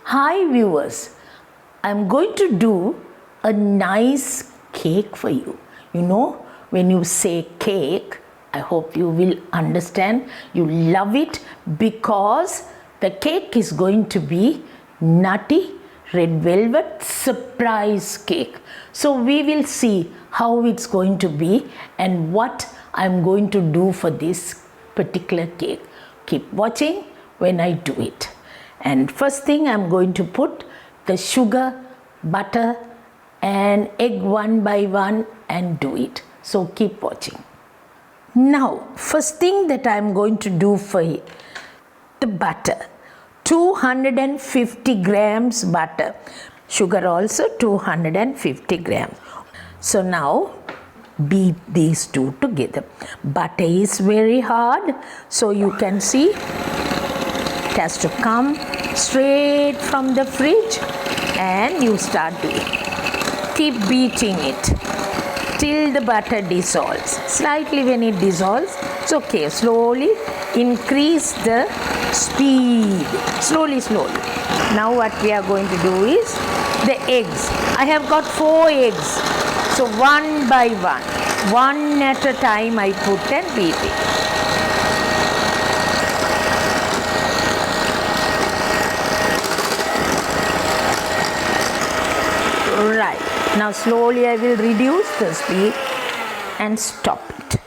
Hi viewers, I'm going to do a nice cake for you. You know, when you say cake, I hope you will understand, you love it because the cake is going to be nutty red velvet surprise cake. So we will see how it's going to be and what I'm going to do for this particular cake. Keep watching when I do it. And first thing, I'm going to put the sugar, butter and egg one by one and do it. So keep watching. Now, first thing that I'm going to do for it, the butter. 250 grams butter. Sugar also 250 grams. So now, beat these two together. Butter is very hard, so you can see it has to come straight from the fridge and you start doing. Keep beating it till the butter dissolves. Slightly when it dissolves, it's okay. Slowly increase the speed. Slowly. Now what we are going to do is the eggs. I have got 4 eggs. So one by one at a time I put and beat it. Right, now slowly I will reduce the speed and stop it.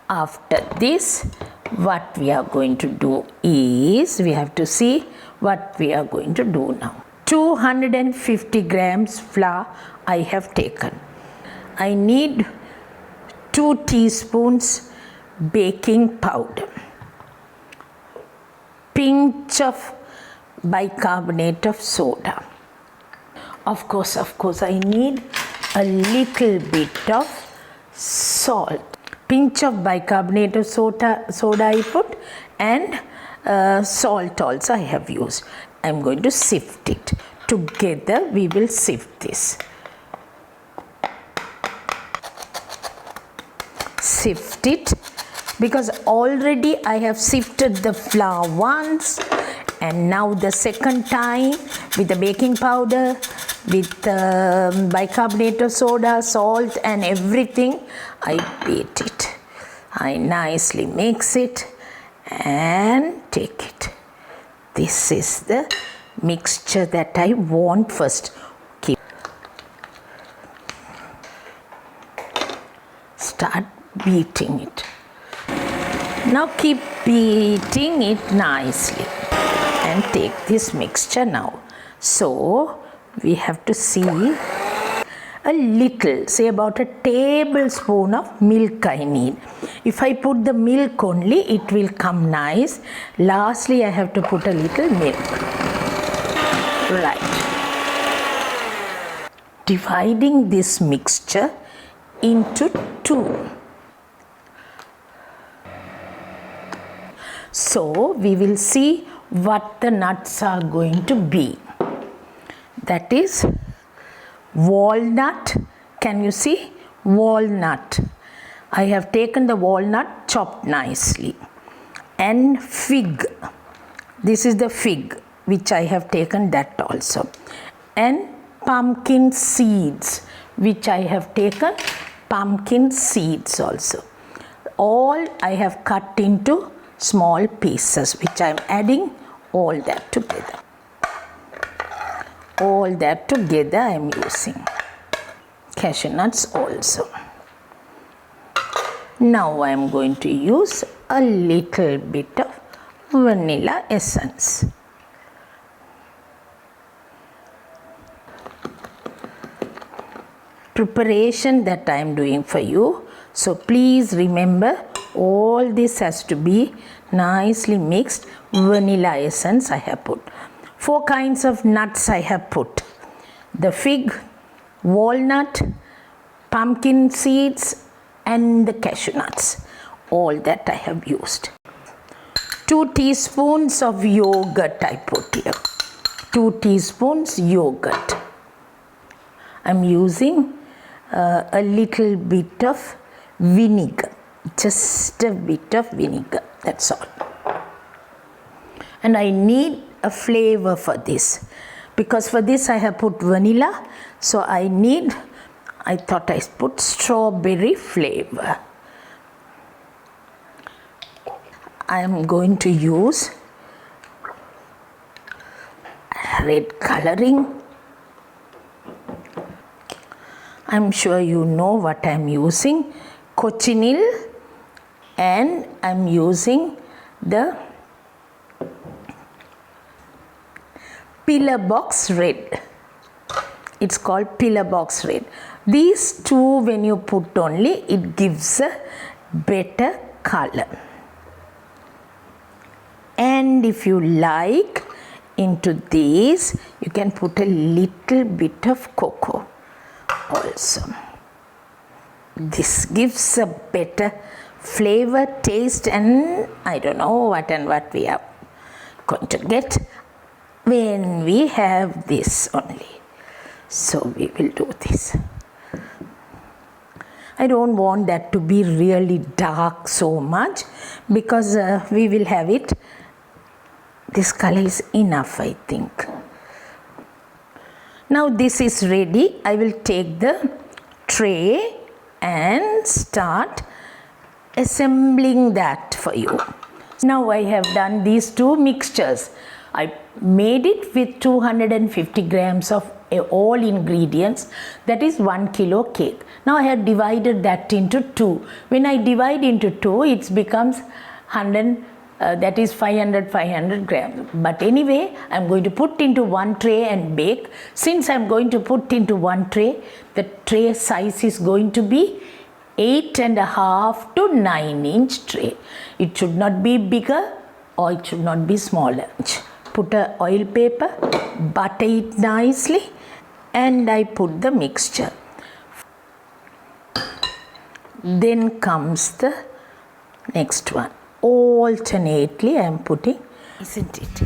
After this, what we are going to do is, we have to see what we are going to do now. 250 grams flour I have taken. I need 2 teaspoons baking powder, pinch of bicarbonate of soda. Of course, I need a little bit of salt. Pinch of bicarbonate of soda I put and salt also I have used. I am going to sift it. Together we will sift this. Sift it because already I have sifted the flour once and now the second time with the baking powder, with bicarbonate of soda, salt and everything, I beat it. I nicely mix it and take it. This is the mixture that I want first. Start beating it. Now keep beating it nicely and take this mixture now. So we have to see a little, say about a tablespoon of milk I need. If I put the milk only, it will come nice. Lastly, I have to put a little milk. Right. Dividing this mixture into 2. So we will see what the nuts are going to be. That is walnut. Can you see? Walnut. I have taken the walnut chopped nicely. And fig. This is the fig which I have taken that also. And pumpkin seeds which I have taken pumpkin seeds also. All I have cut into small pieces which I am adding all that together. All that together I am using. Cashew nuts also. Now I am going to use a little bit of vanilla essence. Preparation that I am doing for you. So please remember, all this has to be nicely mixed. Vanilla essence I have put. 4 kinds of nuts I have put. The fig, walnut, pumpkin seeds and the cashew nuts. All that I have used. 2 teaspoons of yogurt I put here. 2 teaspoons yogurt. I am using a little bit of vinegar. Just a bit of vinegar. That's all. And I need a flavor for this, because for this I have put vanilla, so I thought I put strawberry flavor. I am going to use red coloring. I'm sure you know what I'm using, cochineal, and I'm using the pillar box red. It's called pillar box red. These two, when you put only, it gives a better color. And if you like, into these you can put a little bit of cocoa also. This gives a better flavor, taste, and I don't know what and what we are going to get when we have this only. So we will do this. I don't want that to be really dark so much, because we will have it. This color is enough, I think. Now this is ready. I will take the tray and start assembling that for you. Now I have done these two mixtures. I made it with 250 grams of all ingredients, that is 1 kilo cake. Now I have divided that into two. When I divide into two, it becomes 100, that is 500 grams. But anyway, I'm going to put into one tray and bake. Since I'm going to put into one tray, the tray size is going to be 8.5 to 9 inch tray. It should not be bigger or it should not be smaller. Put a oil paper, butter it nicely, and I put the mixture. Then comes the next one. Alternately I am putting, isn't it?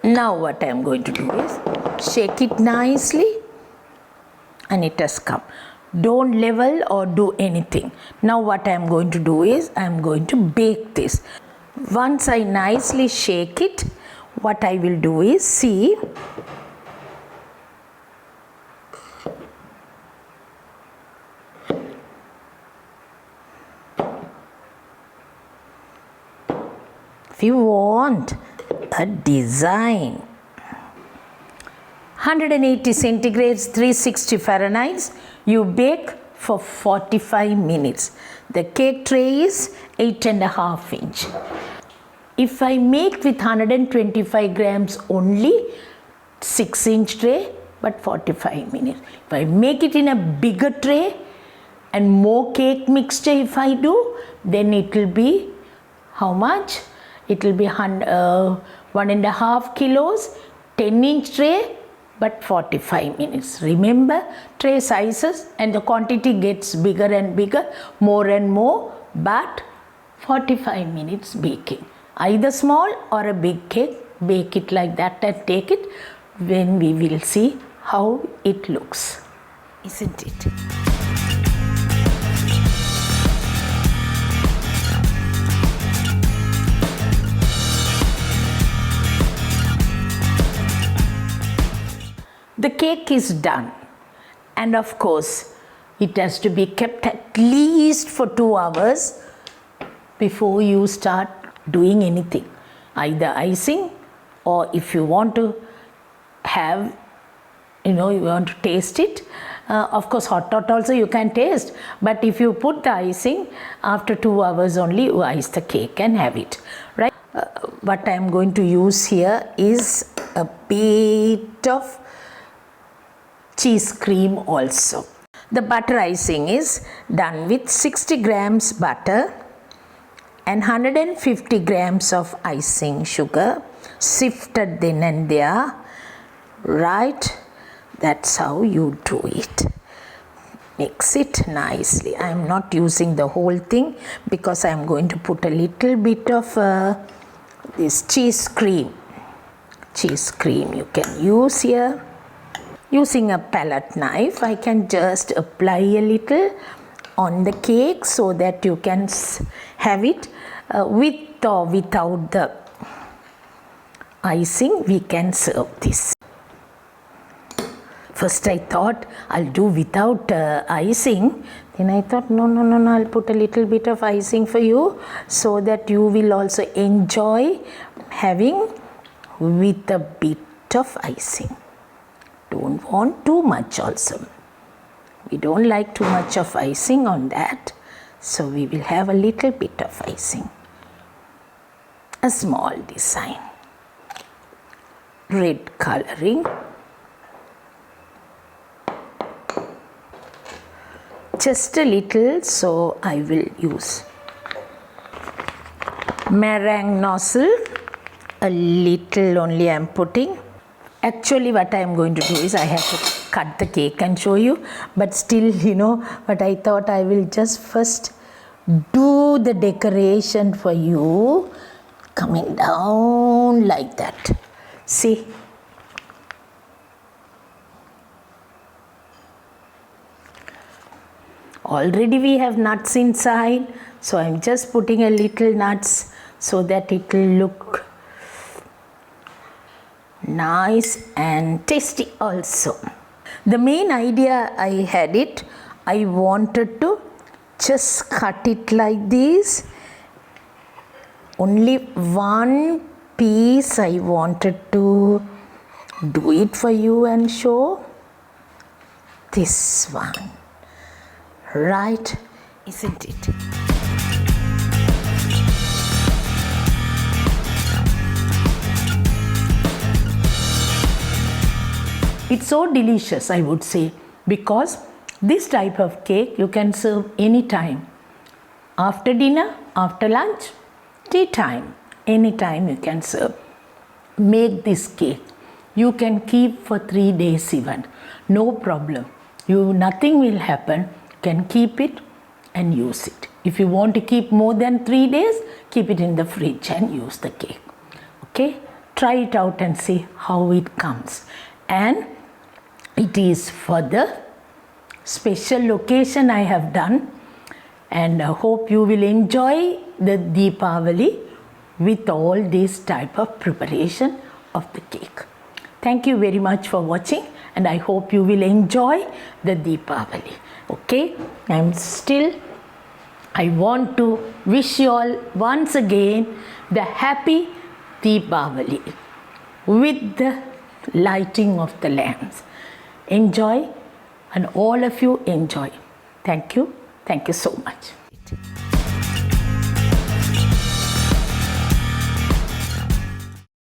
Now what I am going to do is shake it nicely, and it has come. Don't level or do anything. Now what I am going to do is I am going to bake this. Once I nicely shake it, what I will do is, see, if you want a design, 180 centigrades, 360 Fahrenheit, you bake for 45 minutes. The cake tray is 8.5 inch. If I make with 125 grams only, 6 inch tray, but 45 minutes. If I make it in a bigger tray and more cake mixture if I do, then it will be how much? It will be 1.5 kilos, 10 inch tray, but 45 minutes. Remember, tray sizes and the quantity gets bigger and bigger, more and more, but 45 minutes baking. Either small or a big cake, bake it like that and take it, when we will see how it looks, isn't it? The cake is done, and of course it has to be kept at least for 2 hours before you start doing anything, either icing, or if you want to have, you want to taste it, of course hot also you can taste, but if you put the icing, after 2 hours only you ice the cake and have it, right? What I am going to use here is a bit of cheese cream also. The butter icing is done with 60 grams butter and 150 grams of icing sugar, sifted then and there, right? That's how you do it. Mix it nicely. I am not using the whole thing because I am going to put a little bit of this cheese cream. Cheese cream you can use here. Using a palette knife, I can just apply a little on the cake so that you can have it with or without the icing. We can serve this. First I thought I'll do without icing. Then I thought no, I'll put a little bit of icing for you so that you will also enjoy having with a bit of icing. Don't want too much also. We don't like too much of icing on that. So we will have a little bit of icing. A small design. Red coloring. Just a little, so I will use meringue nozzle. A little only I am putting. Actually what I am going to do is I have to cut the cake and show you, but still, but I thought I will just first do the decoration for you, coming down like that. See? Already we have nuts inside, so I am just putting a little nuts so that it will look nice and tasty also. The main idea I had it, I wanted to just cut it like this. Only one piece I wanted to do it for you and show. This one. Right, isn't it? It's so delicious, I would say, because this type of cake you can serve anytime. After dinner, after lunch, tea time, anytime you can serve. Make this cake. You can keep for 3 days even. No problem. Nothing will happen. Can keep it and use it. If you want to keep more than 3 days, keep it in the fridge and use the cake. Okay? Try it out and see how it comes. And it is for the special occasion I have done, and I hope you will enjoy the Deepavali with all this type of preparation of the cake. Thank you very much for watching, and I hope you will enjoy the Deepavali. Okay, I want to wish you all once again the happy Deepavali with the lighting of the lamps. Enjoy, and all of you enjoy. Thank you so much.